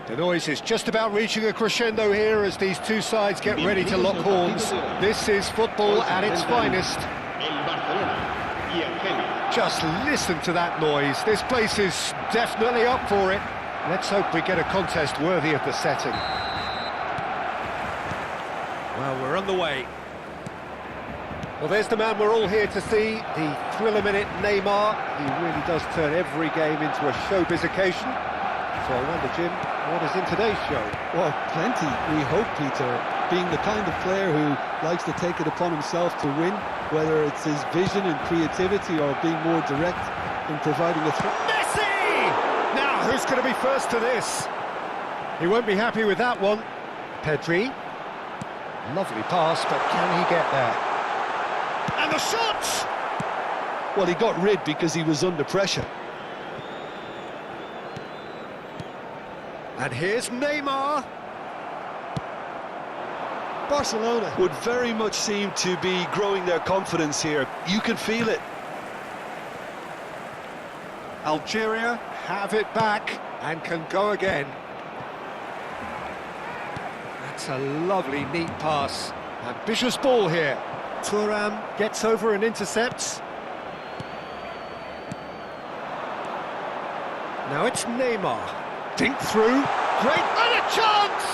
The noise is just about reaching a crescendo here as these two sides get ready to lock horns. This is football at its finest. Just listen to that noise. This place is definitely up for it. Let's hope we get a contest worthy of the setting. Well, we're on the way. Well, there's the man we're all here to see, the thriller-minute Neymar. He really does turn every game into a showbiz occasion. So I wonder, Jim, what is in today's show? Well, plenty, we hope, Peter. Being the kind of player who likes to take it upon himself to win, whether it's his vision and creativity or being more direct in providing a threat. Messi! Now, who's going to be first to this? He won't be happy with that one. Pedri. Lovely pass, but can he get there? And the shot! Well, he got rid because he was under pressure. And here's Neymar. Barcelona would very much seem to be growing their confidence here. You can feel it. Algeria have it back and can go again. That's a lovely, neat pass. Ambitious ball here. Thuram gets over and intercepts. Now it's Neymar. Dink through. Great, and a chance!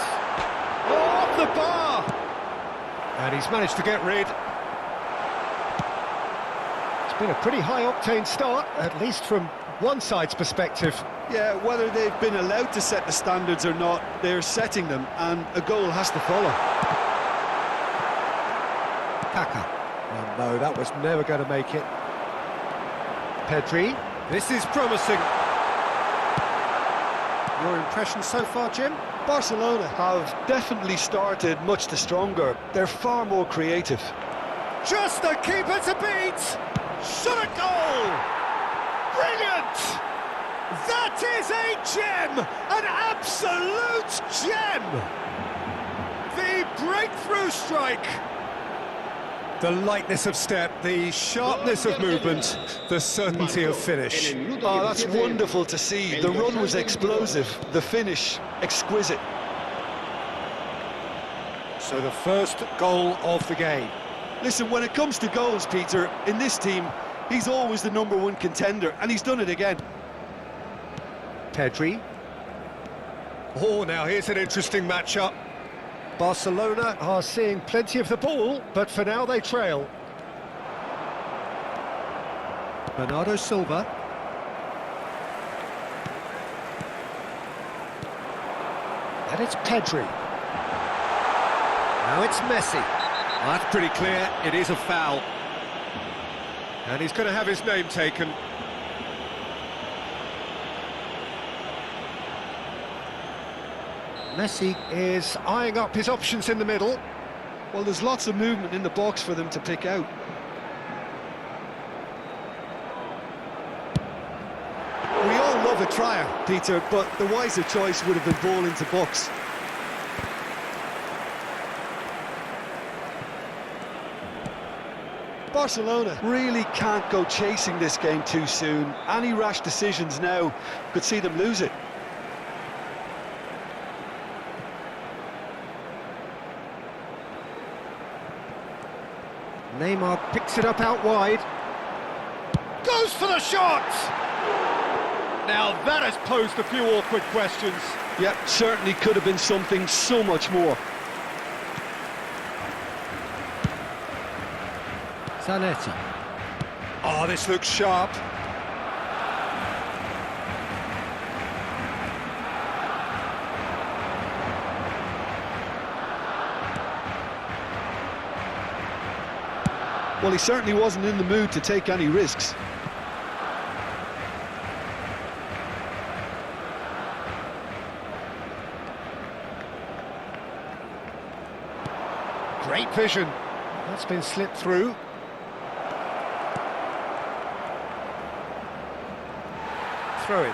Oh, off the bar! And he's managed to get rid. It's been a pretty high-octane start, at least from one side's perspective. Yeah, whether they've been allowed to set the standards or not, they're setting them, and a goal has to follow. Kaka. Oh no, that was never going to make it. Pedri. This is promising. Your impression so far, Jim? Barcelona have definitely started much the stronger. They're far more creative. Just the keeper to beat! Shot a goal! Brilliant! That is a gem! An absolute gem! The breakthrough strike! The lightness of step, the sharpness of movement, the certainty of finish. Oh, that's wonderful to see. The run was explosive, the finish exquisite. So the first goal of the game. Listen, when it comes to goals, Peter, in this team, he's always the #1 contender, and he's done it again. Pedri. Oh, now here's an interesting matchup. Barcelona are seeing plenty of the ball, but for now they trail. Bernardo Silva. And it's Pedri. Now it's Messi. That's pretty clear, it is a foul. And he's going to have his name taken. Messi is eyeing up his options in the middle. Well, there's lots of movement in the box for them to pick out. We all love a trier, Peter, but the wiser choice would have been ball into box. Barcelona really can't go chasing this game too soon. Any rash decisions now could see them lose it. Neymar picks it up out wide. Goes for the shot! Now that has posed a few awkward questions. Yep, certainly could have been something so much more. Zanetti. Oh, this looks sharp. Well, he certainly wasn't in the mood to take any risks. Great vision. That's been slipped through. Throw in.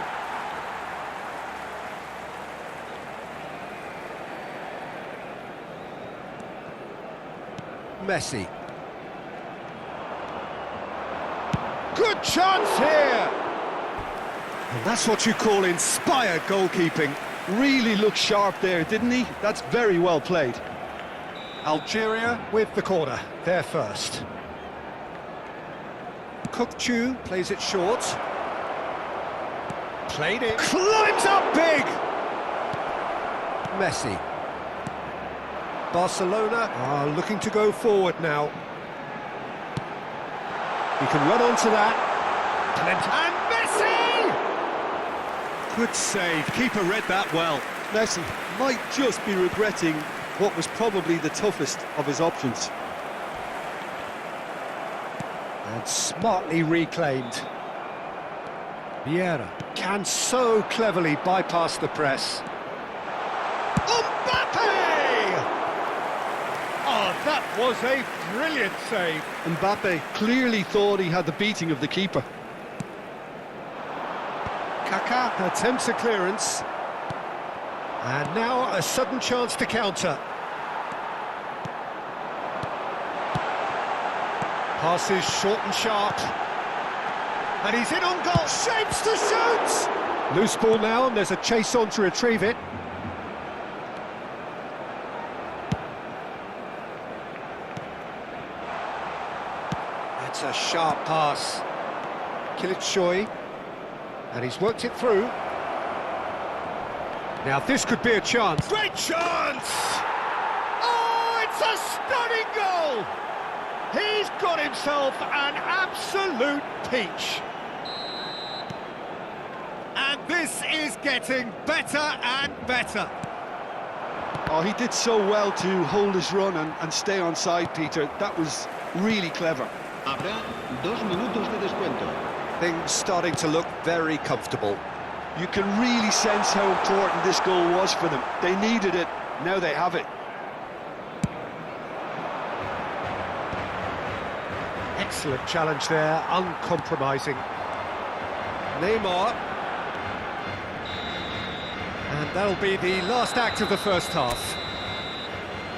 Messi. Good chance here! And that's what you call inspired goalkeeping. Really looked sharp there, didn't he? That's very well played. Algeria with the corner, they're first. Kukçu plays it short. Played it. Climbs up big! Messi. Barcelona are looking to go forward now. He can run onto that. And Messi! Good save. Keeper read that well. Messi might just be regretting what was probably the toughest of his options. And smartly reclaimed. Vieira can so cleverly bypass the press. Mbappe! Oh, that was a brilliant save. Mbappe clearly thought he had the beating of the keeper. Kaká attempts a clearance. And now a sudden chance to counter. Passes short and sharp. And he's in on goal. Shapes to shoot! Loose ball now, and there's a chase on to retrieve it. That's a sharp pass. Kılıçsoy. And he's worked it through. Now this could be a chance. Great chance! Oh, it's a stunning goal! He's got himself an absolute peach. And this is getting better and better. Oh, he did so well to hold his run and stay on side, Peter. That was really clever. Habrá 2 minutos de descuento. Things starting to look very comfortable. You can really sense how important this goal was for them. They needed it, now they have it. Excellent challenge there, uncompromising. Neymar. And that'll be the last act of the first half.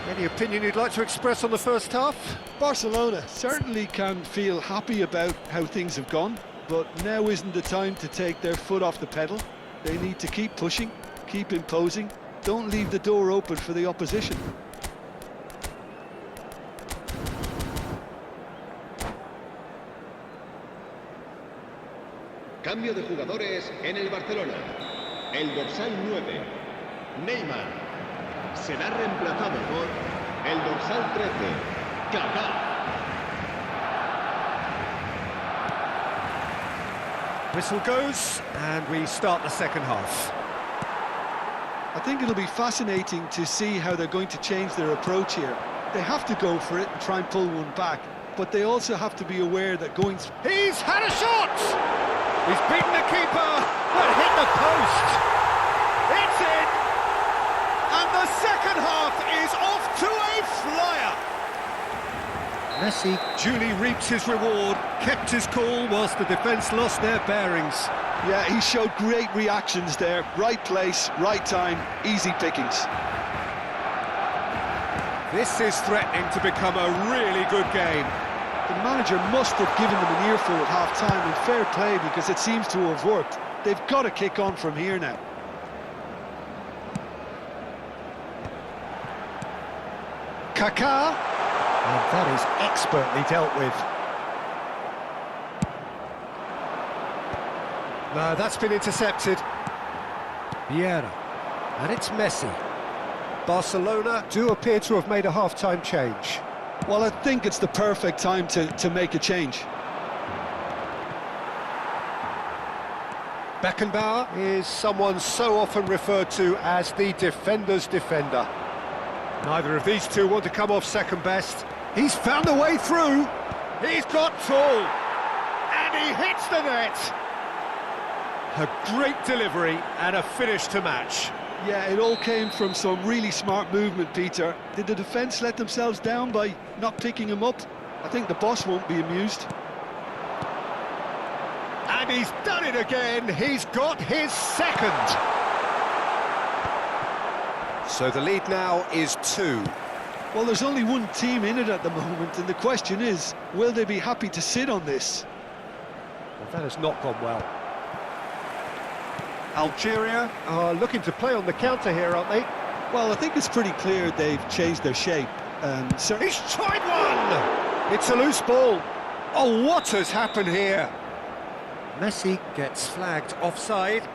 Any opinion you'd like to express on the first half? Barcelona certainly can feel happy about how things have gone, but now isn't the time to take their foot off the pedal. They need to keep pushing, keep imposing, don't leave the door open for the opposition. Cambio de jugadores en el Barcelona. El dorsal 9, Neymar, será reemplazado por el dorsal 13, Kaká. Whistle goes, and we start the second half. I think it'll be fascinating to see how they're going to change their approach here. They have to go for it and try and pull one back, but they also have to be aware that going... He's had a shot! He's beaten the keeper, but hit the post. It's in, and the second half is off to a flyer. Messi duly reaps his reward, kept his cool whilst the defence lost their bearings. Yeah, he showed great reactions there. Right place, right time, easy pickings. This is threatening to become a really good game. The manager must have given them an earful at half-time, and fair play because it seems to have worked. They've got to kick on from here now. Kaká, and that is expertly dealt with. No, that's been intercepted. Vieira, and it's Messi. Barcelona do appear to have made a half-time change. Well, I think it's the perfect time to make a change. Beckenbauer is someone so often referred to as the defender's defender. Neither of these two want to come off second best. He's found a way through. He's got tall. And he hits the net. A great delivery and a finish to match. Yeah, it all came from some really smart movement, Peter. Did the defence let themselves down by not picking him up? I think the boss won't be amused. And he's done it again. He's got his second. So the lead now is 2. Well, there's only one team in it at the moment, and the question is, will they be happy to sit on this? Well, that has not gone well. Algeria are looking to play on the counter here, aren't they? Well, I think it's pretty clear they've changed their shape. He's tried one! It's a loose ball. Oh, what has happened here? Messi gets flagged offside.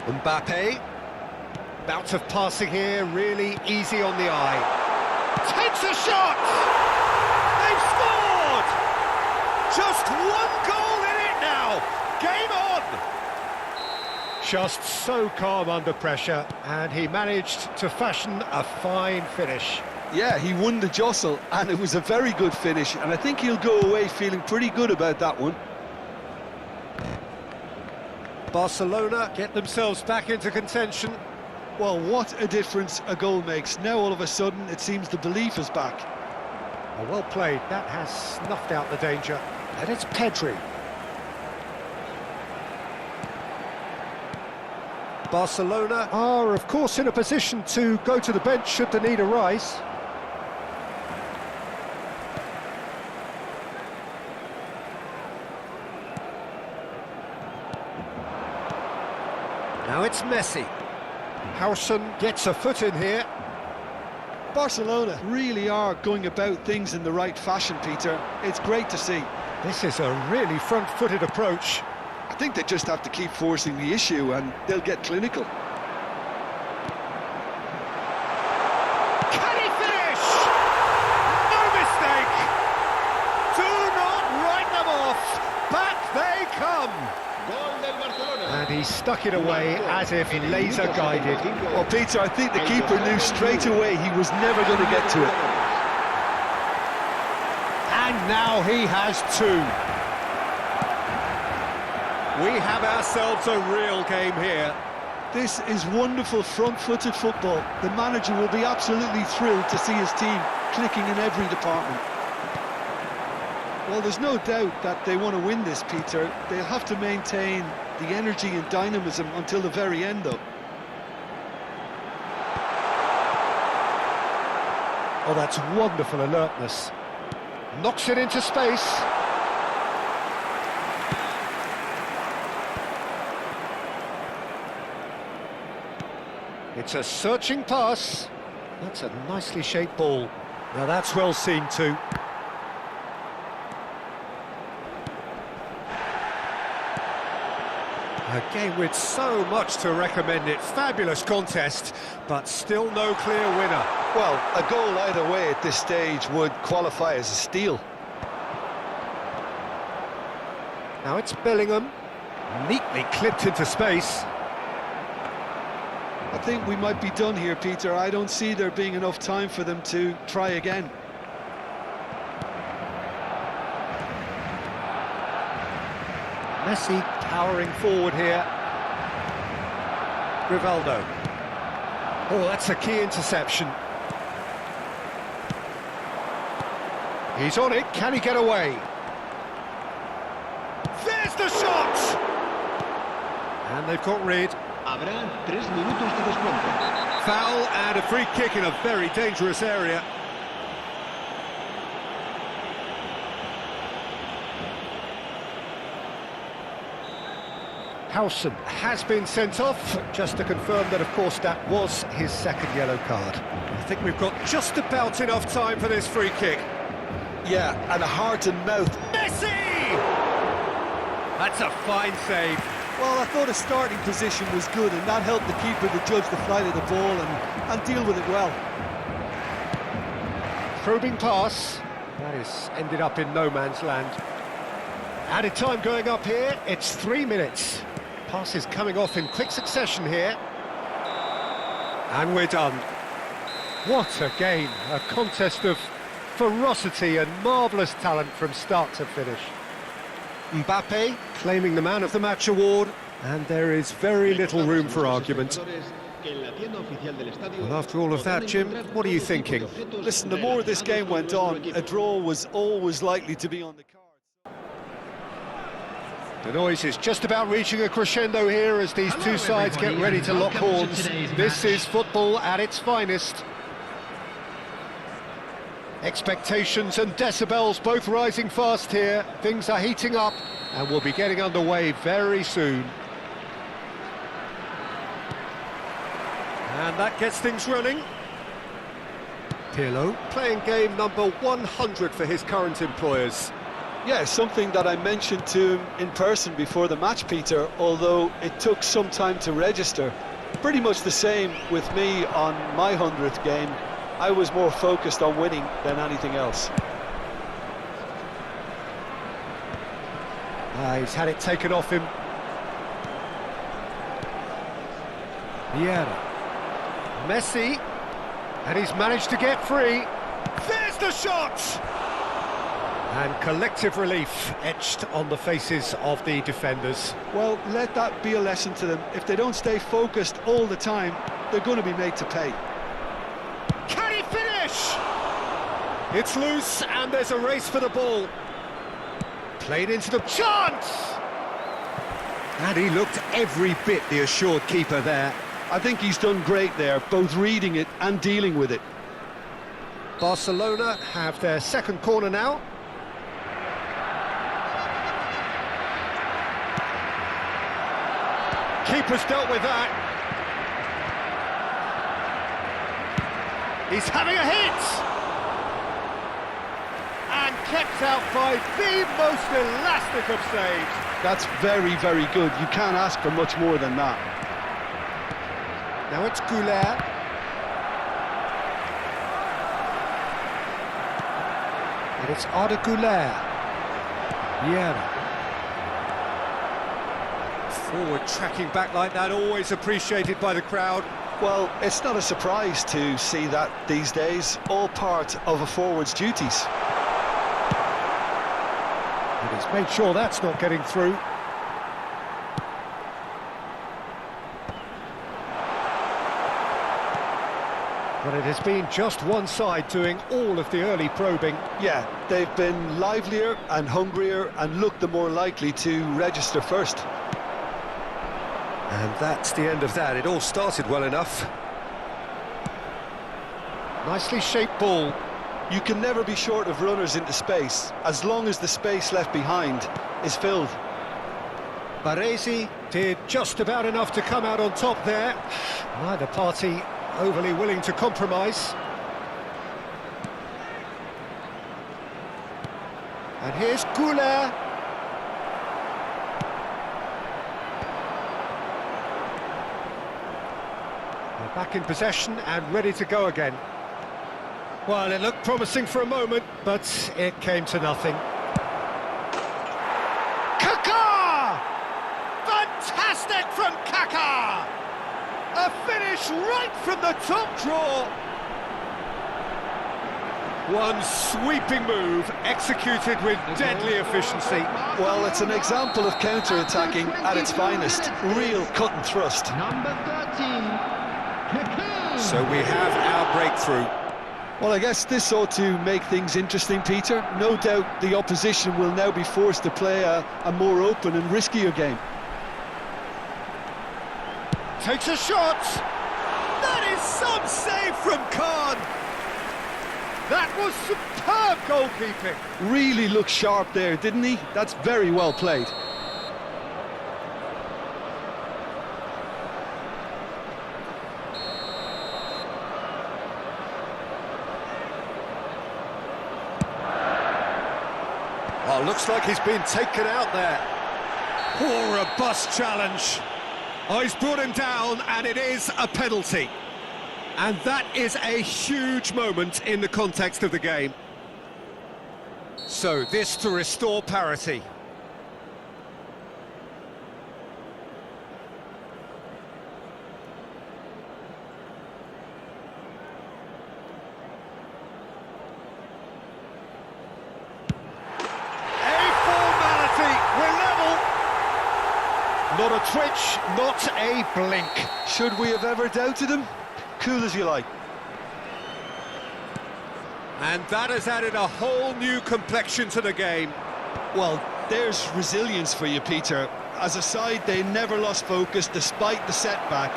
Mbappe, bout of passing here, really easy on the eye. Takes a shot! They've scored! Just one goal in it now! Game on! Just so calm under pressure, and he managed to fashion a fine finish. Yeah, he won the jostle, and it was a very good finish, and I think he'll go away feeling pretty good about that one. Barcelona get themselves back into contention. Well, what a difference a goal makes. Now all of a sudden it seems the belief is back. Oh, well played, that has snuffed out the danger. And it's Pedri. Barcelona are of course in a position to go to the bench should the need arise. Now it's Messi. Howson gets a foot in here. Barcelona really are going about things in the right fashion, Peter. It's great to see. This is a really front-footed approach. I think they just have to keep forcing the issue and they'll get clinical. Can he finish? No mistake! Do not write them off! Back they come! And he stuck it away as if laser-guided. Well, Peter, I think the keeper knew straight away he was never going to get to it. And now he has two. We have ourselves a real game here. This is wonderful front-footed football. The manager will be absolutely thrilled to see his team clicking in every department. Well, there's no doubt that they want to win this, Peter. They'll have to maintain the energy and dynamism until the very end, though. Oh, that's wonderful alertness. Knocks it into space. It's a searching pass. That's a nicely shaped ball. Now that's well seen too. A game with so much to recommend it. Fabulous contest, but still no clear winner. Well, a goal either way at this stage would qualify as a steal. Now it's Bellingham, neatly clipped into space. I think we might be done here, Peter. I don't see there being enough time for them to try again. Messi towering forward here. Rivaldo. Oh, that's a key interception. He's on it, can he get away? There's the shot! And they've got rid. Habrá 3 minutos de descuento. Foul and a free kick in a very dangerous area. Howson has been sent off, just to confirm that, of course, that was his second yellow card. I think we've got just about enough time for this free kick. Yeah, and a heart and mouth. Messi! That's a fine save. Well, I thought his starting position was good, and that helped the keeper to judge the flight of the ball and deal with it well. Probing pass. That is ended up in no man's land. Added time going up here, it's 3 minutes. Passes coming off in quick succession here. And we're done. What a game, a contest of ferocity and marvellous talent from start to finish. Mbappe claiming the Man of the Match award, and there is very little room for argument. Well, after all of that, Jim, what are you thinking? Listen, the more this game went on, a draw was always likely to be on the cards. The noise is just about reaching a crescendo here as these two sides get ready to lock horns. This is football at its finest. Expectations and decibels both rising fast here. Things are heating up and we'll be getting underway very soon. And that gets things running. Pirlo playing game number 100 for his current employers. Yeah, something that I mentioned to him in person before the match, Peter, although it took some time to register. Pretty much the same with me on my 100th game. I was more focused on winning than anything else. He's had it taken off him. Vieira. Messi. And he's managed to get free. There's the shot! And collective relief etched on the faces of the defenders. Well, let that be a lesson to them. If they don't stay focused all the time, they're going to be made to pay. Can he finish? It's loose and there's a race for the ball. Played into the chance! And he looked every bit the assured keeper there. I think he's done great there, both reading it and dealing with it. Barcelona have their second corner now. Keeper's dealt with that. He's having a hit! And kept out by the most elastic of saves. That's very, very good. You can't ask for much more than that. Now it's Goulet. And it's Arda Goulet. Vieira. Forward tracking back like that, always appreciated by the crowd. Well, it's not a surprise to see that these days, all part of a forward's duties. And he's made sure that's not getting through. But it has been just one side doing all of the early probing. Yeah, they've been livelier and hungrier and looked the more likely to register first. And that's the end of that. It all started well enough. Nicely shaped ball. You can never be short of runners into space, as long as the space left behind is filled. Baresi did just about enough to come out on top there. Neither party overly willing to compromise. And here's Goulet. They're back in possession and ready to go again. Well, it looked promising for a moment, but it came to nothing. Kaká! Fantastic from Kaká! A finish right from the top draw. One sweeping move executed with deadly efficiency. Well, it's an example of counter-attacking at its finest. Real cut and thrust. Number 13, Kaká. So we have our breakthrough. Well, I guess this ought to make things interesting, Peter. No doubt the opposition will now be forced to play a more open and riskier game. Takes a shot. That is some save from Khan. That was superb goalkeeping. Really looked sharp there, didn't he? That's very well played. Oh, looks like he's been taken out there. Oh, robust challenge. Oh, he's brought him down, and it is a penalty. And that is a huge moment in the context of the game. So, this to restore parity. Not a twitch, not a blink. Should we have ever doubted him? Cool as you like. And that has added a whole new complexion to the game. Well, There's resilience for you, Peter. As a side, they never lost focus despite the setback,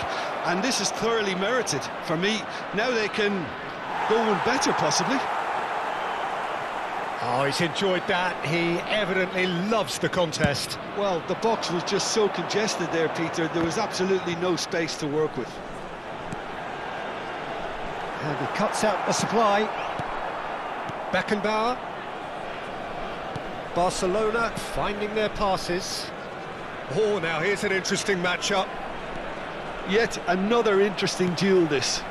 and this is thoroughly merited for me. Now they can go one better, possibly. Oh, he's enjoyed that. He evidently loves the contest. Well, the box was just so congested there, Peter. There was absolutely no space to work with. And he cuts out the supply. Beckenbauer. Barcelona finding their passes. Oh, now here's an interesting matchup. Yet another interesting duel, this.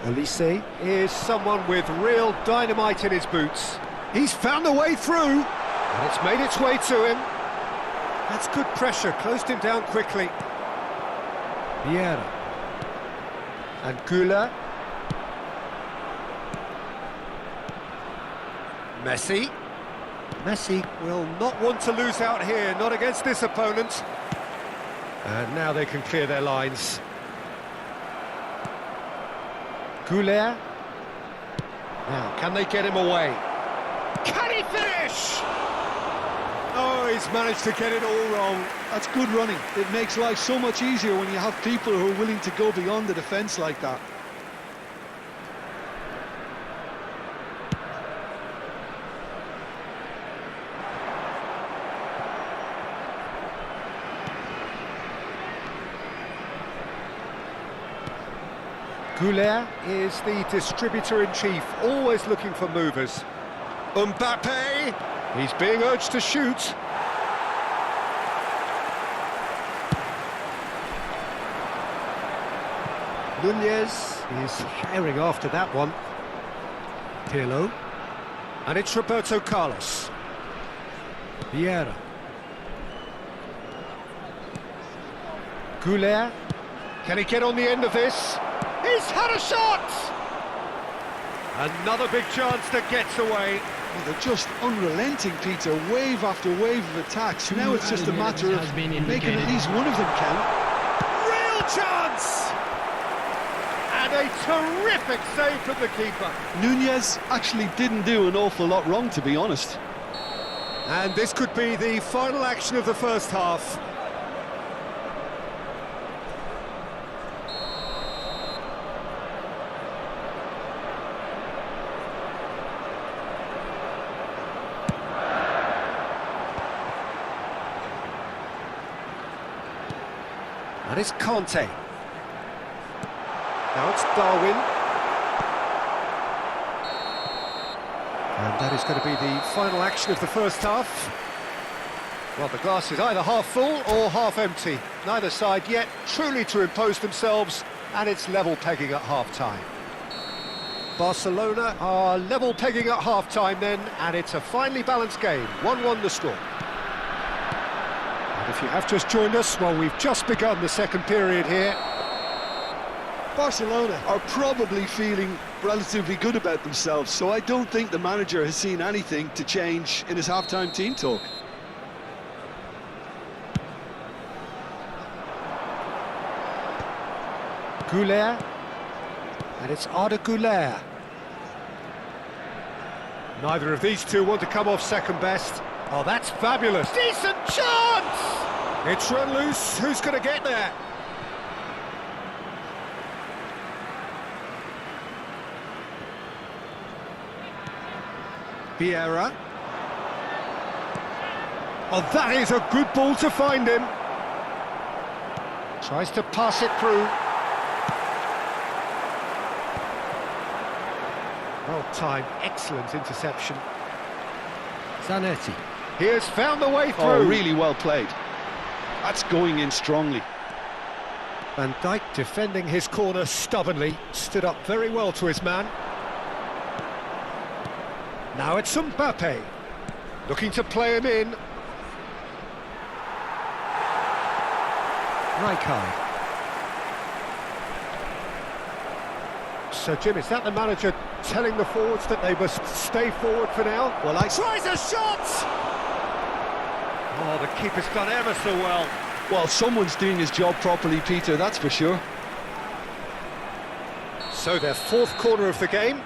Elise is someone with real dynamite in his boots. He's found a way through, and it's made its way to him. That's good pressure, closed him down quickly. Vieira. And Güler. Messi. Messi will not want to lose out here, not against this opponent. And now they can clear their lines. Güler. Now, can they get him away? Can he finish? Oh, he's managed to get it all wrong. That's good running. It makes life so much easier when you have people who are willing to go beyond the defence like that. Güler is the distributor-in-chief, always looking for movers. Mbappe, he's being urged to shoot. Nunez is herring after that one. Pirlo. And it's Roberto Carlos. Vieira. Güler. Can he get on the end of this? He's had a shot! Another big chance that gets away. Well, they're just unrelenting, Peter. Wave after wave of attacks. Now it's just a matter of making at least one of them count. Real chance! And a terrific save from the keeper. Nunez actually didn't do an awful lot wrong, to be honest. And this could be the final action of the first half. And it's Conte. Now it's Darwin. And that is going to be the final action of the first half. Well, the glass is either half full or half empty. Neither side yet truly to impose themselves, and it's level pegging at half-time. Barcelona are level pegging at half-time then, and it's a finely balanced game. 1-1 the score. And if you have just joined us, well, we've just begun the second period here. Barcelona are probably feeling relatively good about themselves, so I don't think the manager has seen anything to change in his half-time team talk. Güler, and it's Arda Güler. Neither of these two want to come off second best. Oh, that's fabulous. Decent chance! It's run loose. Who's going to get there? Vieira. Oh, that is a good ball to find him. Tries to pass it through. Well timed, excellent interception. Zanetti. He has found the way through. Oh, really well played. That's going in strongly. Van Dijk defending his corner stubbornly, stood up very well to his man. Now it's Mbappe, looking to play him in. Rijkaard. So, Jim, is that the manager telling the forwards that they must stay forward for now? Well, Tries a shot! Oh, the keeper's done ever so well. Well, someone's doing his job properly, Peter, that's for sure. So their fourth corner of the game.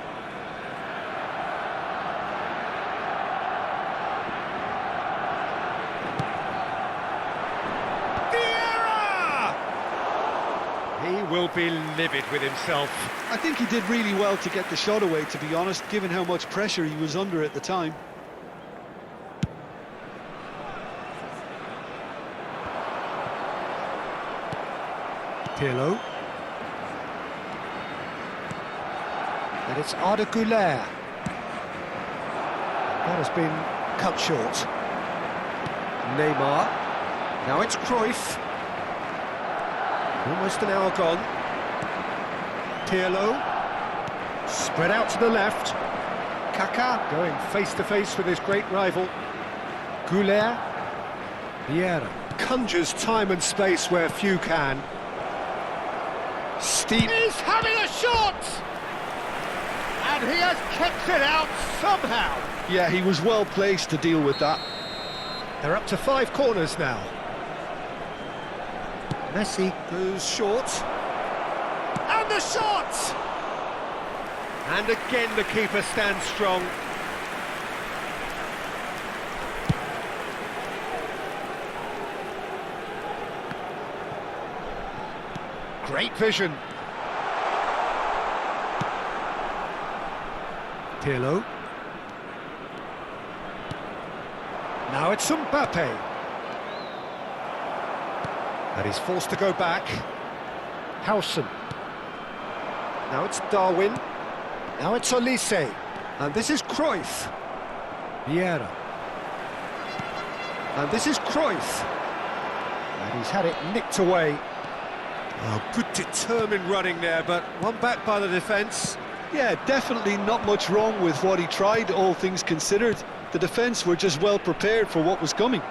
will be livid with himself. I think he did really well to get the shot away, to be honest, given how much pressure he was under at the time. Pirlo. And it's Arda Güler. That has been cut short. Neymar. Now it's Cruyff. Almost an hour gone. Pirlo. Spread out to the left. Kaká going face to face with his great rival. Güler. Vieira. Conjures time and space where few can. Steve is having a shot! And he has kept it out somehow. Yeah, he was well placed to deal with that. They're up to 5 corners now. Messi goes short. And the shot! And again the keeper stands strong. Great vision. Pirlo. Now it's Mbappe. And he's forced to go back. Howson. Now it's Darwin. Now it's Olise. And this is Cruyff. Vieira. And this is Cruyff. And he's had it nicked away. Oh, good determined running there, but one back by the defence. Yeah, definitely not much wrong with what he tried, all things considered. The defence were just well prepared for what was coming.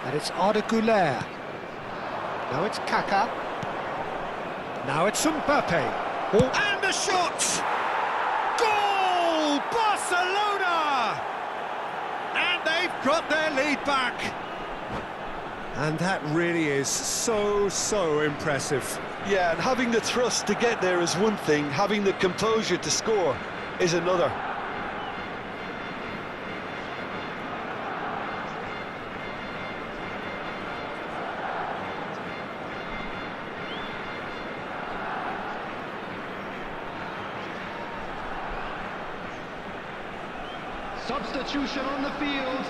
And it's Arda Güler. Now it's Kaká. Now it's Mbappe. Oh, and the shot! Goal! Barcelona! And they've got their lead back. And that really is so impressive. Yeah, and having the thrust to get there is one thing, having the composure to score is another. Substitution on the field.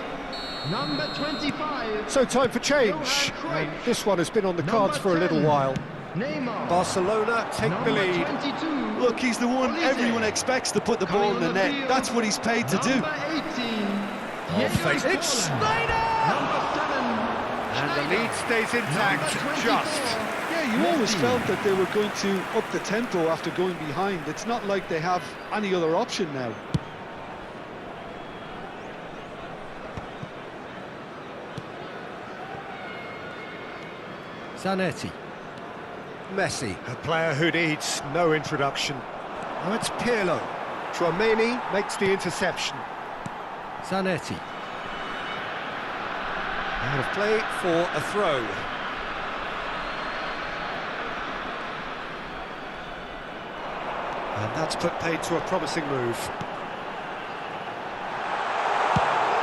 Number 25. So time for change. And this one has been on the cards for a little while. Neymar. Barcelona take the lead. 22. Look, he's the one everyone expects to put the ball in the net. That's what he's paid to do. Number 18. It's Snyder! And the lead stays intact, just. Yeah, you always felt that they were going to up the tempo after going behind. It's not like they have any other option now. Zanetti. Messi, a player who needs no introduction. Now it's Pirlo. Tchouaméni makes the interception. Zanetti. Out of play for a throw. And that's put paid to a promising move.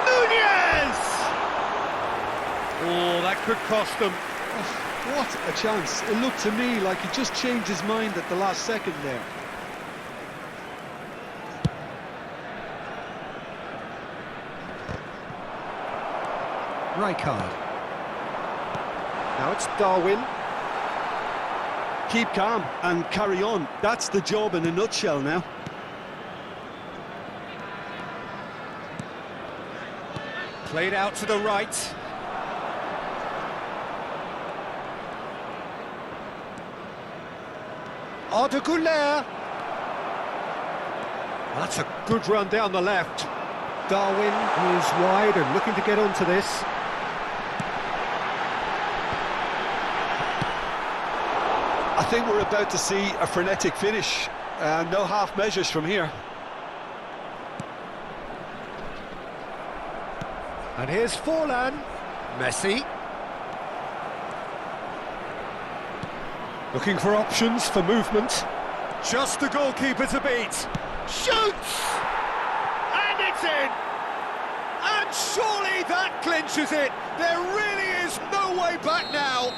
Nunez! Oh, that could cost them. What a chance. It looked to me like he just changed his mind at the last second there. Rijkaard. Now it's Darwin. Keep calm and carry on. That's the job in a nutshell now. Played out to the right. Arda Güler. That's a good run down the left. Darwin is wide and looking to get onto this. I think we're about to see a frenetic finish. No half measures from here. And here's Forlan. Messi. Looking for options for movement. Just the goalkeeper to beat. Shoots! And it's in! And surely that clears clinches it. There really is no way back now.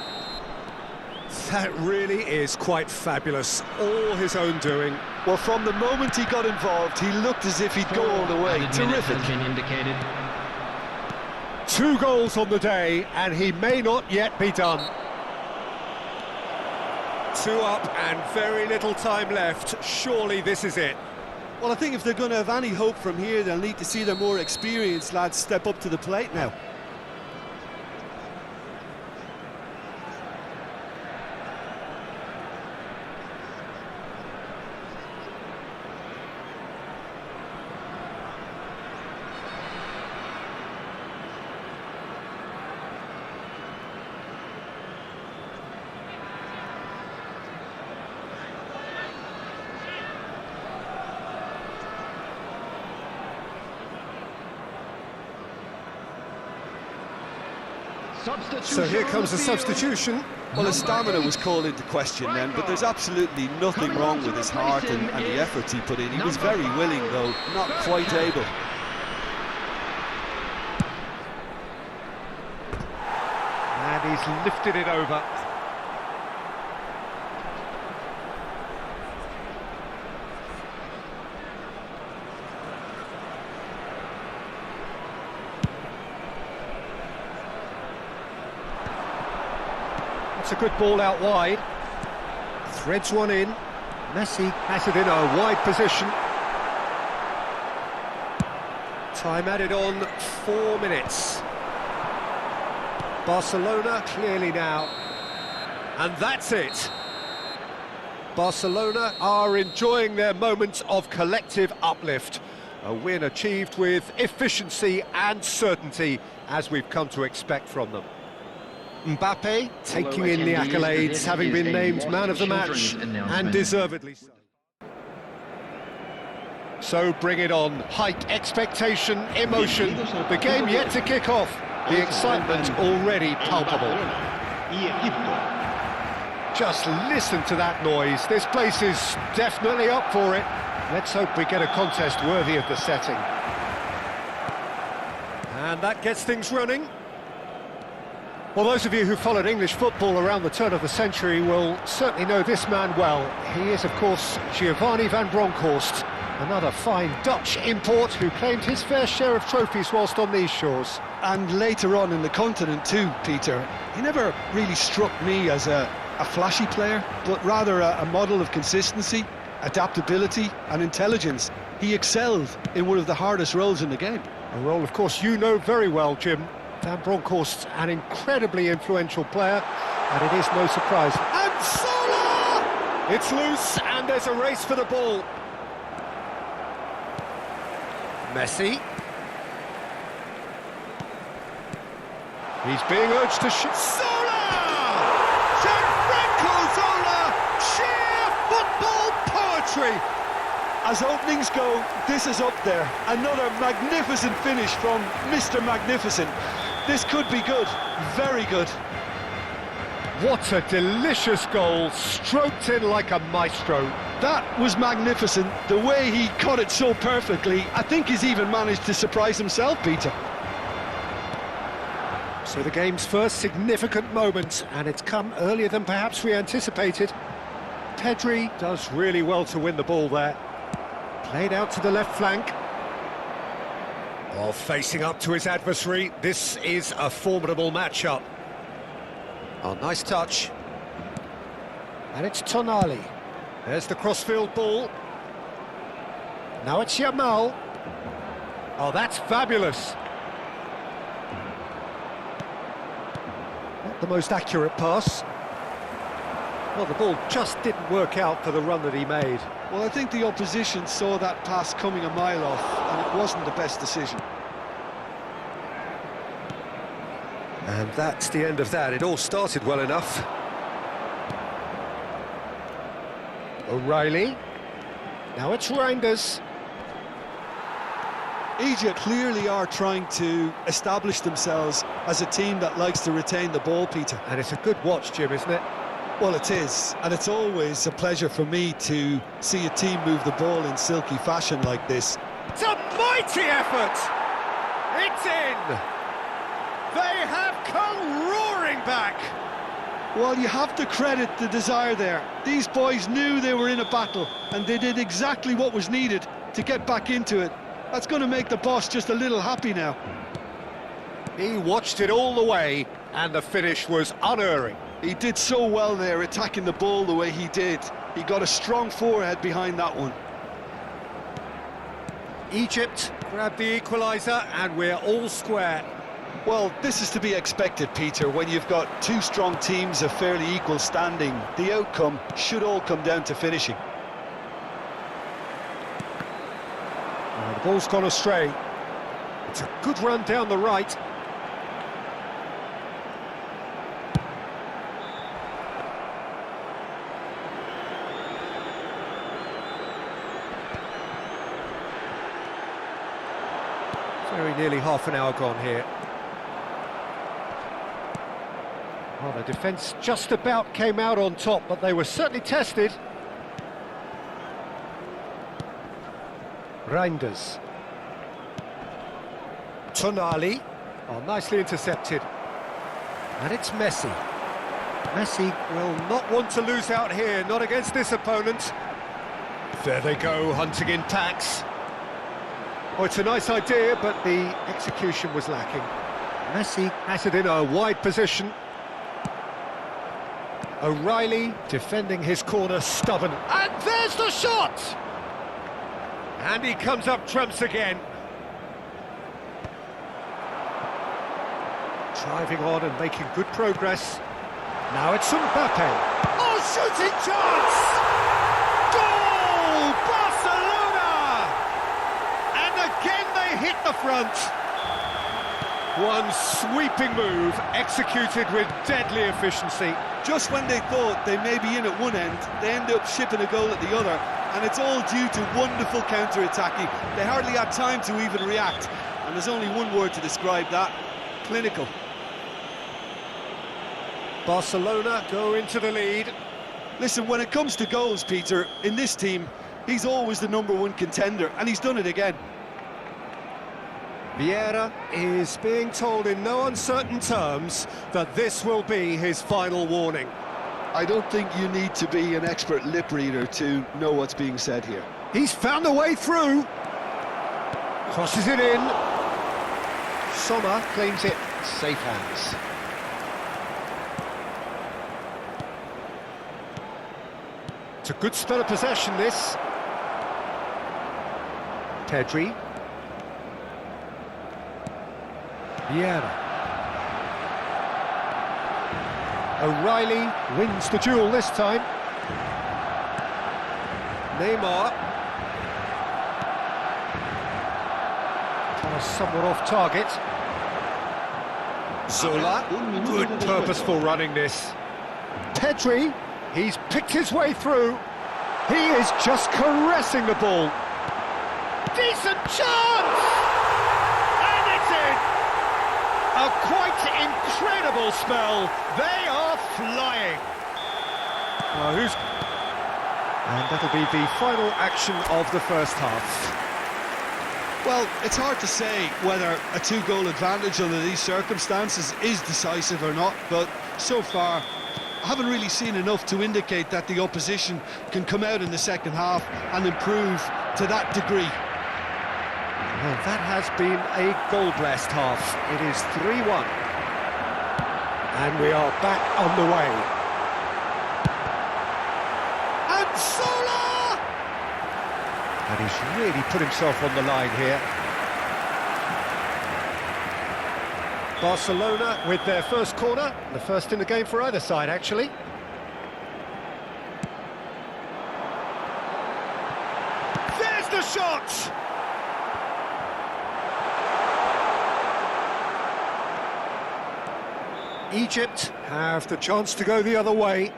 That really is quite fabulous. All his own doing. Well, from the moment he got involved, he looked as if he'd go all the way. Terrific. Indicated. 2 goals on the day, and he may not yet be done. 2 up and very little time left. Surely this is it. Well, I think if they're going to have any hope from here, they'll need to see their more experienced lads step up to the plate now. So here comes the substitution. Well, his stamina was called into question then, but there's absolutely nothing wrong with his heart and the efforts he put in. He was very willing, though, not quite able. And he's lifted it over. That's a good ball out wide. Threads one in. Messi has it in a wide position. Time added on 4 minutes. Barcelona clearly now. And that's it. Barcelona are enjoying their moments of collective uplift. A win achieved with efficiency and certainty, as we've come to expect from them. Mbappe taking in the accolades, having been named man of the match, and deservedly so. So bring it on. Height, expectation, emotion. The game yet to kick off. The excitement already palpable. Just listen to that noise. This place is definitely up for it. Let's hope we get a contest worthy of the setting. And that gets things running. Well, those of you who followed English football around the turn of the century will certainly know this man well. He is, of course, Giovanni van Bronckhorst, another fine Dutch import who claimed his fair share of trophies whilst on these shores. And later on in the continent too, Peter. He never really struck me as a flashy player, but rather a model of consistency, adaptability and intelligence. He excelled in one of the hardest roles in the game. A role, of course, you know very well, Jim. Van Bronckhorst, an incredibly influential player, and it is no surprise. And Salah! It's loose, and there's a race for the ball. Messi. He's being urged to shoot. Zola! Gianfranco Zola! Sheer football poetry! As openings go, this is up there. Another magnificent finish from Mr. Magnificent. This could be good, very good. What a delicious goal, stroked in like a maestro. That was magnificent. The way he caught it so perfectly, I think he's even managed to surprise himself, Peter. So the game's first significant moment, and it's come earlier than perhaps we anticipated. Pedri does really well to win the ball there. Played out to the left flank. While facing up to his adversary, this is a formidable matchup. Oh, nice touch. And it's Tonali. There's the crossfield ball. Now it's Yamal. Oh, that's fabulous. Not the most accurate pass. Well, the ball just didn't work out for the run that he made. Well, I think the opposition saw that pass coming a mile off, and it wasn't the best decision. And that's the end of that. It all started well enough. O'Reilly. Now it's Reinders. Egypt clearly are trying to establish themselves as a team that likes to retain the ball, Peter. And it's a good watch, Jim, isn't it? Well, it is, and it's always a pleasure for me to see a team move the ball in silky fashion like this. It's a mighty effort! It's in! They have come roaring back. Well, you have to credit the desire there. These boys knew they were in a battle, and they did exactly what was needed to get back into it. That's going to make the boss just a little happy now. He watched it all the way, and the finish was unerring. He did so well there, attacking the ball the way he did. He got a strong forehead behind that one. Egypt grabbed the equaliser, and we're all square. Well, this is to be expected, Peter. When you've got two strong teams of fairly equal standing, the outcome should all come down to finishing. The ball's gone astray. It's a good run down the right. Very nearly half an hour gone here. Well, the defence just about came out on top, but they were certainly tested. Reinders. Tonali. Oh, nicely intercepted. And it's Messi. Messi will not want to lose out here, not against this opponent. There they go, hunting in packs. Oh, it's a nice idea, but the execution was lacking. Messi has it in a wide position. O'Reilly defending his corner, stubborn. And there's the shot! And he comes up trumps again. Driving on and making good progress. Now it's Mbappe. Oh, shooting chance! Goal! Barcelona! And again they hit the front. One sweeping move, executed with deadly efficiency. Just when they thought they may be in at one end, they end up shipping a goal at the other, and it's all due to wonderful counter-attacking. They hardly had time to even react, and there's only one word to describe that: clinical. Barcelona go into the lead. Listen, when it comes to goals, Peter, in this team, he's always the #1 contender, and he's done it again. Vieira is being told in no uncertain terms that this will be his final warning. I don't think you need to be an expert lip reader to know what's being said here. He's found a way through. Crosses it in. Sommer claims it. Safe hands. It's a good spell of possession, this. Pedri. Vieira. O'Reilly wins the duel this time. Neymar. Pass somewhat off target. Zola. Good purposeful running this. Pedri. He's picked his way through. He is just caressing the ball. Decent chance! And it's in! A quite incredible spell. They are flying. And that'll be the final action of the first half. Well, it's hard to say whether a 2-goal advantage under these circumstances is decisive or not, but so far I haven't really seen enough to indicate that the opposition can come out in the second half and improve to that degree. Well, that has been a goal-blessed half. It is 3-1. And we are back on the way. And Zola! And he's really put himself on the line here. Barcelona with their first corner, the first in the game for either side, actually. There's the shot! Egypt have the chance to go the other way.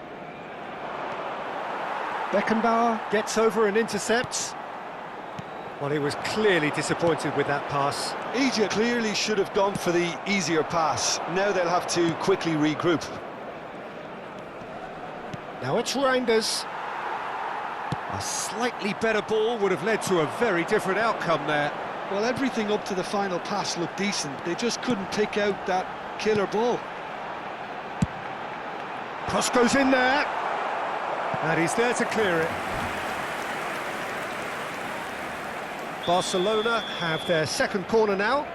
Beckenbauer gets over and intercepts. Well, he was clearly disappointed with that pass. Egypt clearly should have gone for the easier pass. Now they'll have to quickly regroup. Now it's Reinders. A slightly better ball would have led to a very different outcome there. Well, everything up to the final pass looked decent. They just couldn't pick out that killer ball. Cross goes in there. And he's there to clear it. Barcelona have their second corner now.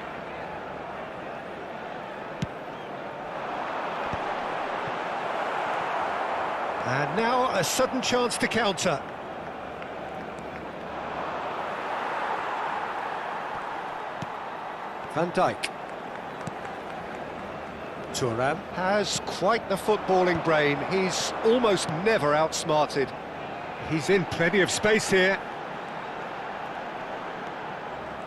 And now a sudden chance to counter. Van Dijk. Thuram has quite the footballing brain. He's almost never outsmarted. He's in plenty of space here.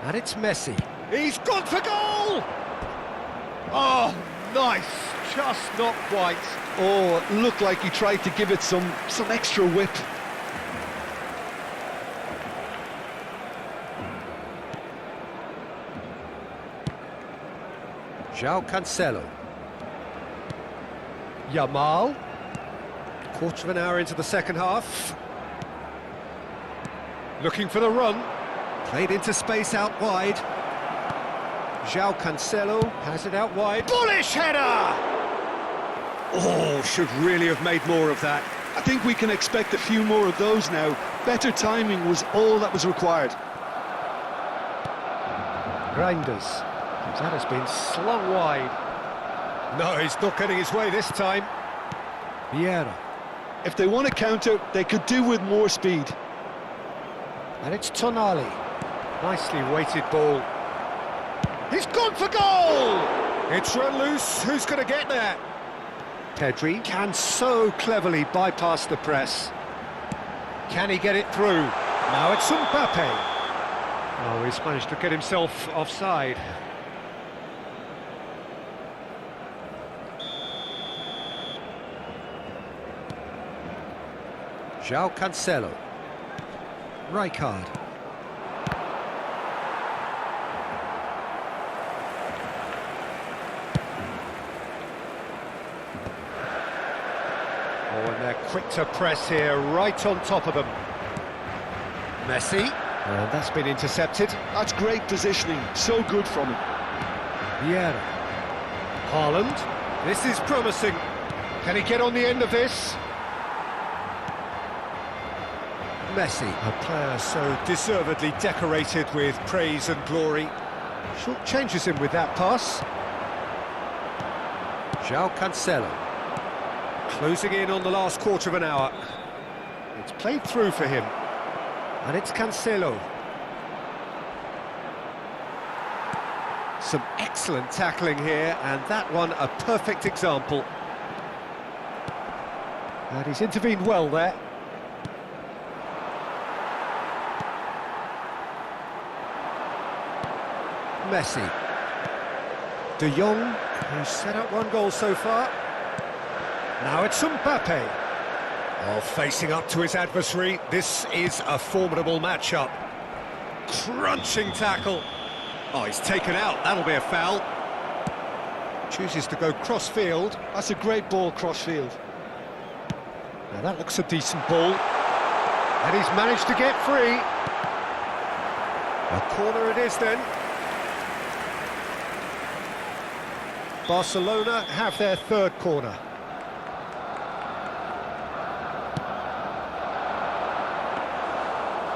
And it's Messi. He's gone for goal! Oh, nice. Just not quite. Oh, it looked like he tried to give it some extra whip. João Cancelo. Yamal. Quarter of an hour into the second half. Looking for the run. Played into space out wide. João Cancelo has it out wide. Bullish header! Oh, should really have made more of that. I think we can expect a few more of those now. Better timing was all that was required. Grinders. That has been slung wide. No, he's not getting his way this time. Vieira. If they want to counter, they could do with more speed. And it's Tonali. Nicely weighted ball. He's gone for goal! It's run loose. Who's going to get there? Pedri can so cleverly bypass the press. Can he get it through? Now it's Mbappe. Oh, he's managed to get himself offside. João Cancelo. Rijkaard. Oh, and they're quick to press here, right on top of them. Messi. And that's been intercepted. That's great positioning, so good from him. Vieira. Haaland. This is promising. Can he get on the end of this? Messi, a player so deservedly decorated with praise and glory. Short changes him with that pass. João Cancelo. Closing in on the last quarter of an hour. It's played through for him. And it's Cancelo. Some excellent tackling here, and that one a perfect example. And he's intervened well there. Messi. De Jong, who's set up one goal so far. Now it's Mbappe. Oh, facing up to his adversary. This is a formidable matchup. Crunching tackle. Oh, he's taken out. That'll be a foul. Chooses to go cross-field. That's a great ball cross-field. Now that looks a decent ball. And he's managed to get free. A corner it is then. Barcelona have their third corner.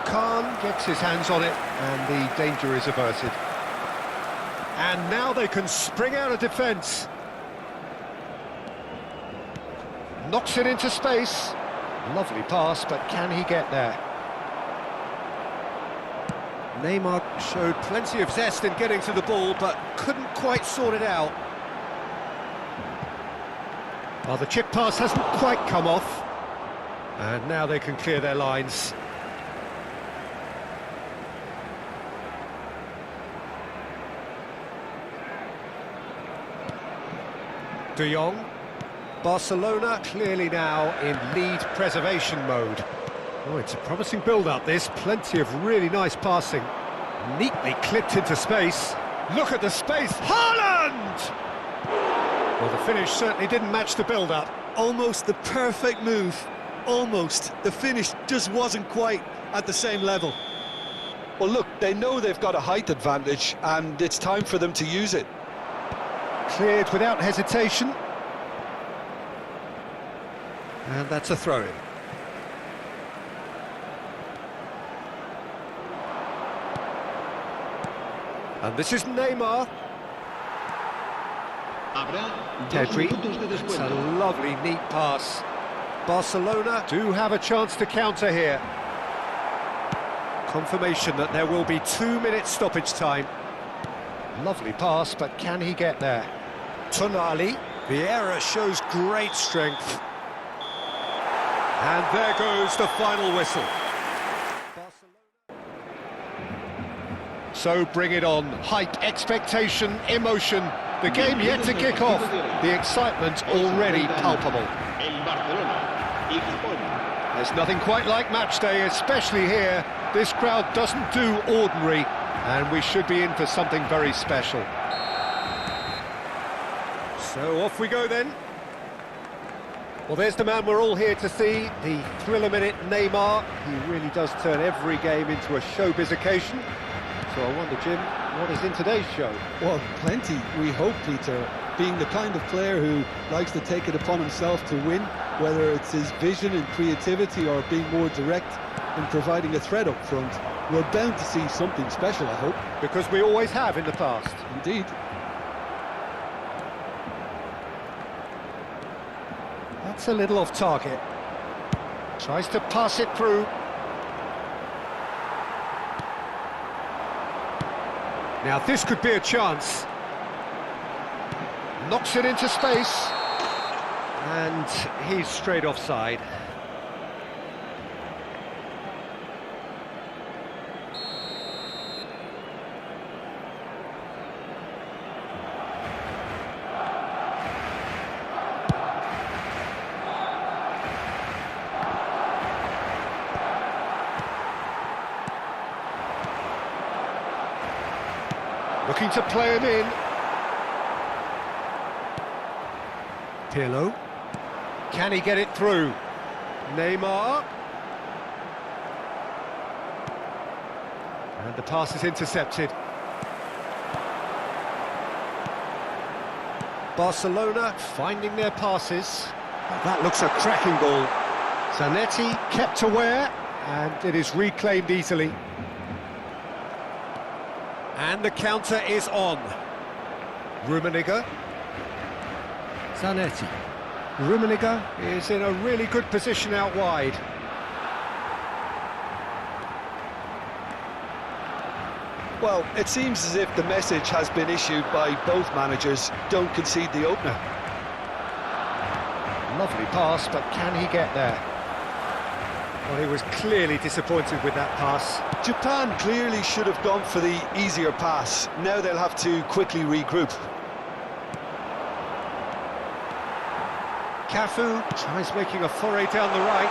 Khan gets his hands on it, and the danger is averted. And now they can spring out of defence. Knocks it into space. Lovely pass, but can he get there? Neymar showed plenty of zest in getting to the ball, but couldn't quite sort it out. Well, the chip pass hasn't quite come off. And now they can clear their lines. De Jong. Barcelona clearly now in lead preservation mode. Oh, it's a promising build-up, this. Plenty of really nice passing. Neatly clipped into space. Look at the space. Haaland! Well, the finish certainly didn't match the build-up. Almost the perfect move. Almost. The finish just wasn't quite at the same level. Well, look, they know they've got a height advantage, and it's time for them to use it. Cleared without hesitation. And that's a throw-in. And this is Neymar. Habrá Pedri. 2 minutos de It's a descuento. lovely, neat pass. Barcelona do have a chance to counter here. Confirmation that there will be 2 minutes stoppage time. Lovely pass, but can he get there? Tonali. Vieira shows great strength. And there goes the final whistle. So bring it on. Hype, expectation, emotion. The game yet to kick off. The excitement already palpable. El Barcelona, eFootball. There's nothing quite like match day, especially here. This crowd doesn't do ordinary, and we should be in for something very special. So off we go then. Well, there's the man we're all here to see, the thriller-minute Neymar. He really does turn every game into a showbiz occasion. So I wonder, Jim, what is in today's show? Well, plenty, we hope, Peter. Being the kind of player who likes to take it upon himself to win, whether it's his vision and creativity or being more direct in providing a threat up front, we're bound to see something special, I hope. Because we always have in the past. Indeed. That's a little off target. Tries to pass it through. Now this could be a chance. Knocks it into space. And he's straight offside. Looking to play him in. Pirlo. Can he get it through? Neymar. And the pass is intercepted. Barcelona finding their passes. That looks a cracking ball. Zanetti kept aware, and it is reclaimed easily. And the counter is on. Rummenigge. Zanetti. Rummenigge is in a really good position out wide. Well, it seems as if the message has been issued by both managers: don't concede the opener. Lovely pass, but can he get there? Well, he was clearly disappointed with that pass. Japan clearly should have gone for the easier pass. Now they'll have to quickly regroup. Cafu tries making a foray down the right.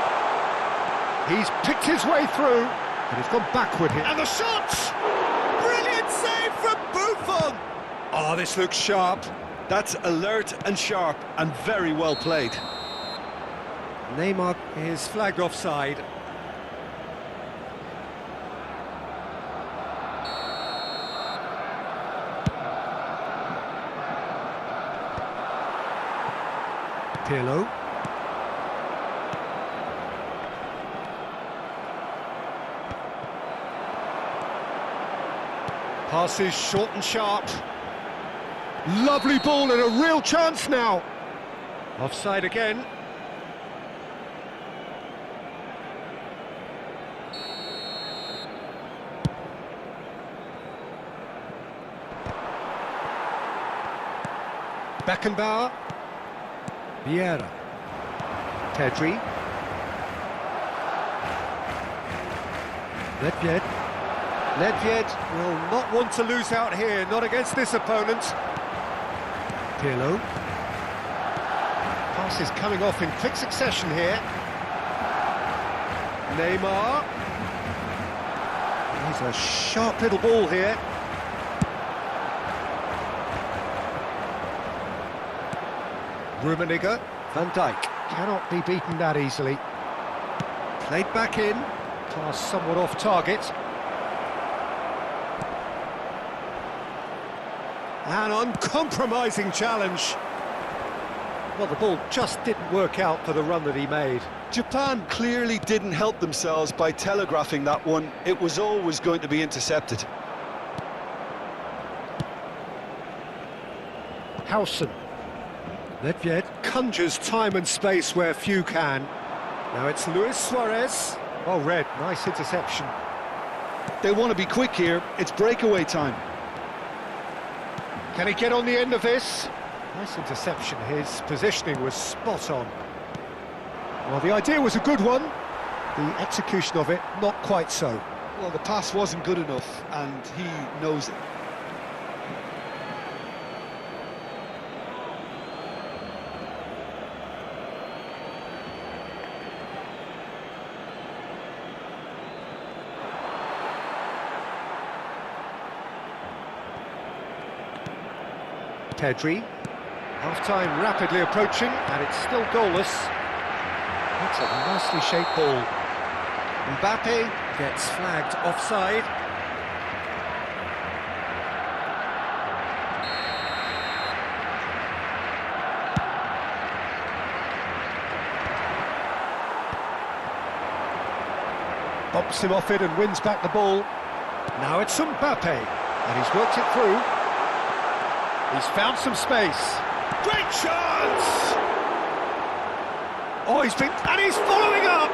He's picked his way through, and he's gone backward here. And the shot! Brilliant save from Buffon! Oh, this looks sharp. That's alert and sharp and very well played. Neymar is flagged offside. Pirlo. Passes short and sharp. Lovely ball and a real chance now. Offside again. Beckenbauer. Vieira. Pedri. Nedved. Nedved will not want to lose out here, not against this opponent. Pirlo. Pass is coming off in quick succession here. Neymar. He's a sharp little ball here. Rummenigge. Van Dijk cannot be beaten that easily. Played back in. Pass somewhat off target. An uncompromising challenge. Well, the ball just didn't work out for the run that he made. Japan clearly didn't help themselves by telegraphing that one. It was always going to be intercepted. Howson. Nedved conjures time and space where few can. Now it's Luis Suarez. Oh, Red, nice interception. They want to be quick here. It's breakaway time. Can he get on the end of this? Nice interception. His positioning was spot on. Well, the idea was a good one. The execution of it, not quite so. Well, the pass wasn't good enough, and he knows it. Pedri. Half-time rapidly approaching, and it's still goalless. That's a nicely shaped ball. Mbappe gets flagged offside. Bumps him off it and wins back the ball. Now it's Mbappe, and he's worked it through. He's found some space. Great chance! Oh, and he's following up!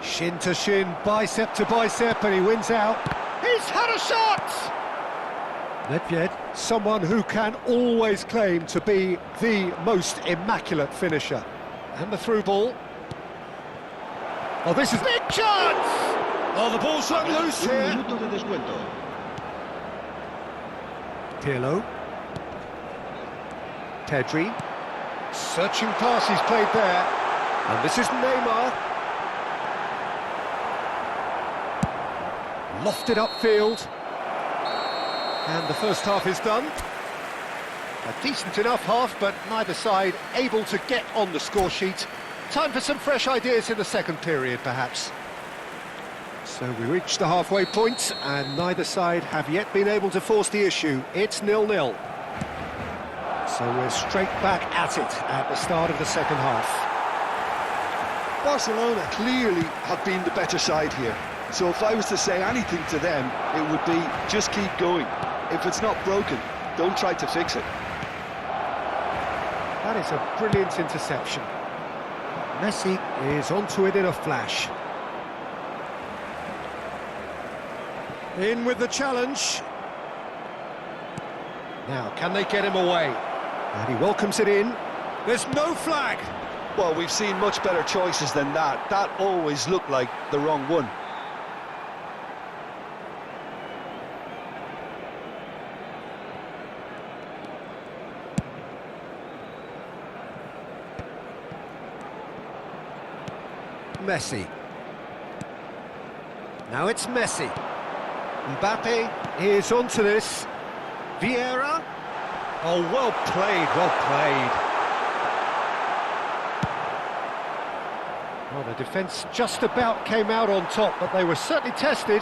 Shin to shin, bicep to bicep, and he wins out. He's had a shot! Nedved, someone who can always claim to be the most immaculate finisher. And the through ball. Oh, this is big chance! Oh, the ball's let loose here. Un minuto de descuento. Pirlo. Pedri. Searching pass he's played there. And this is Neymar. Lofted upfield. And the first half is done. A decent enough half, but neither side able to get on the score sheet. Time for some fresh ideas in the second period, perhaps. So we reach the halfway point, and neither side have yet been able to force the issue. It's 0-0. So we're straight back at it at the start of the second half. Barcelona clearly have been the better side here. So if I was to say anything to them, it would be just keep going. If it's not broken, don't try to fix it. That is a brilliant interception. Messi is onto it in a flash. In with the challenge. Now, can they get him away? And he welcomes it in. There's no flag. Well, we've seen much better choices than that. That always looked like the wrong one. Messi. Now it's Messi. Mbappe is onto this. Vieira. Oh, well played, well played. Well, the defence just about came out on top, but they were certainly tested.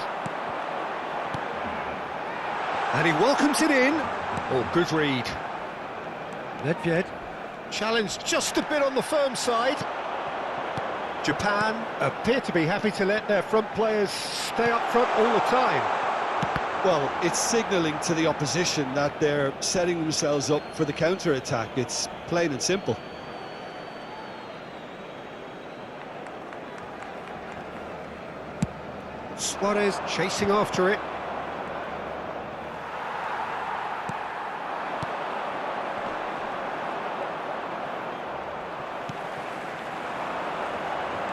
And he welcomes it in. Oh, good read. Nedved. Challenged just a bit on the firm side. Japan appear to be happy to let their front players stay up front all the time. Well, it's signalling to the opposition that they're setting themselves up for the counter-attack. It's plain and simple. Suarez chasing after it.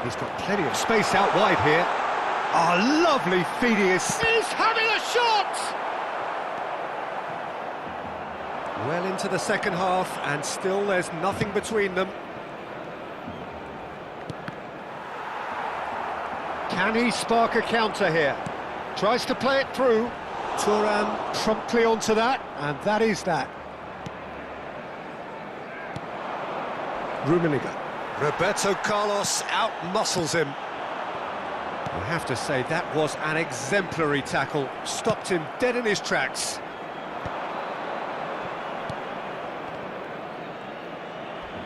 He's got plenty of space out wide here. Oh, lovely feeding. He's having a shot! Well into the second half, and still there's nothing between them. Can he spark a counter here? Tries to play it through. Thuram promptly onto that, and that is that. Rummenigge. Roberto Carlos out-muscles him. I have to say, that was an exemplary tackle. Stopped him dead in his tracks.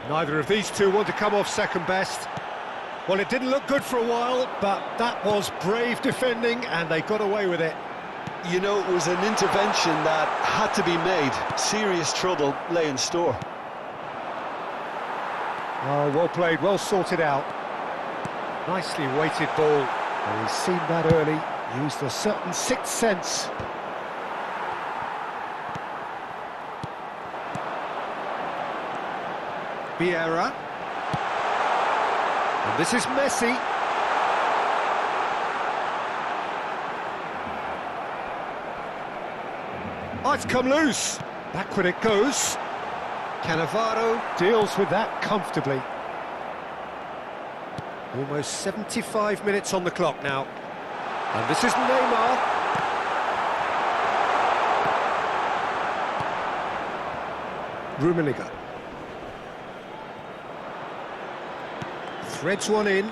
Neither of these two want to come off second best. Well, it didn't look good for a while, but that was brave defending, and they got away with it. You know, it was an intervention that had to be made. Serious trouble lay in store. Oh, well played, well sorted out. Nicely weighted ball. And he's seen that early, used a certain sixth sense. Vieira. And this is Messi. Oh, it's come loose. Backward it goes. Cannavaro deals with that comfortably. Almost 75 minutes on the clock now. And this is Neymar. Rummenigge. Threads one in.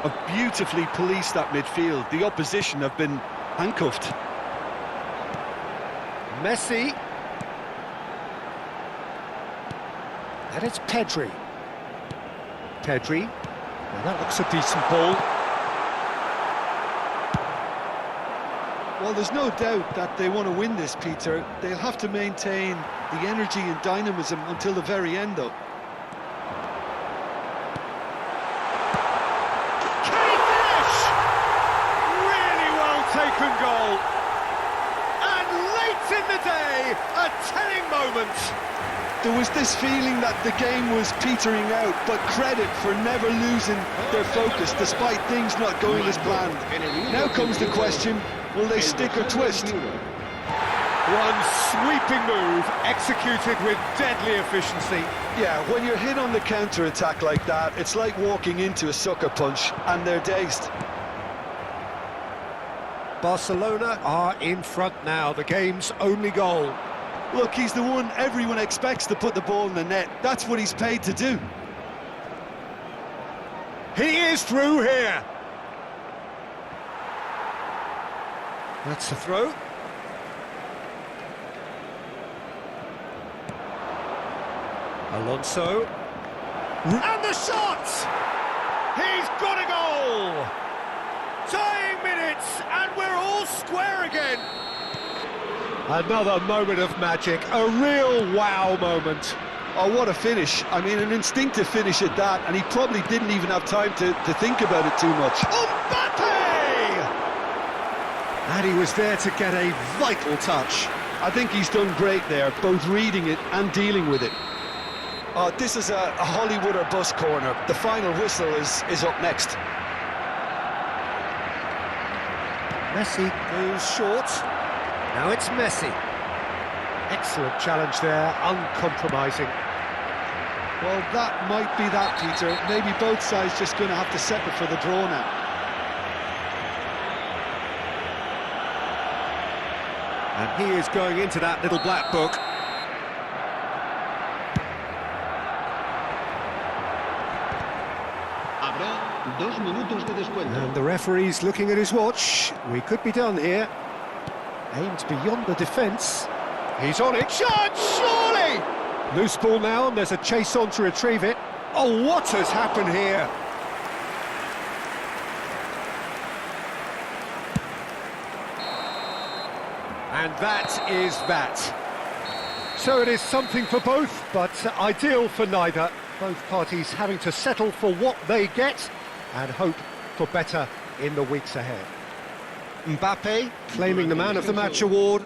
Have beautifully policed that midfield. The opposition have been handcuffed. Messi. And it's Pedri. Pedri. Well, that looks a decent ball. Well, there's no doubt that they want to win this, Peter. They'll have to maintain the energy and dynamism until the very end, though. Can he finish? Really well taken goal. And late in the day, a telling moment. There was this feeling that the game was petering out, but credit for never losing their focus despite things not going as planned. Now comes the question, will they stick or twist? One sweeping move, executed with deadly efficiency. Yeah, when you're hit on the counter-attack like that, it's like walking into a sucker punch, and they're dazed. Barcelona are in front now, the game's only goal. Look, he's the one everyone expects to put the ball in the net. That's what he's paid to do. He is through here. That's the throw. Alonso. And the shot! He's got a goal! Tying minutes, and we're all square again. Another moment of magic, a real wow moment. Oh, what a finish. I mean, an instinctive finish at that, and he probably didn't even have time to think about it too much. Mbappe! And he was there to get a vital touch. I think he's done great there, both reading it and dealing with it. Oh, this is a Hollywood or bust corner. The final whistle is up next. Messi goes short. Now it's Messi. Excellent challenge there, uncompromising. Well, that might be that, Peter. Maybe both sides just going to have to settle for the draw now. And he is going into that little black book. Habrá 2 minutos de descuento. And the referee's looking at his watch. We could be done here. Aimed beyond the defence. He's on it. Shot, surely! Loose ball now, and there's a chase on to retrieve it. Oh, what has happened here? And that is that. So it is something for both, but ideal for neither. Both parties having to settle for what they get and hope for better in the weeks ahead. Mbappe claiming the Man of the Match award.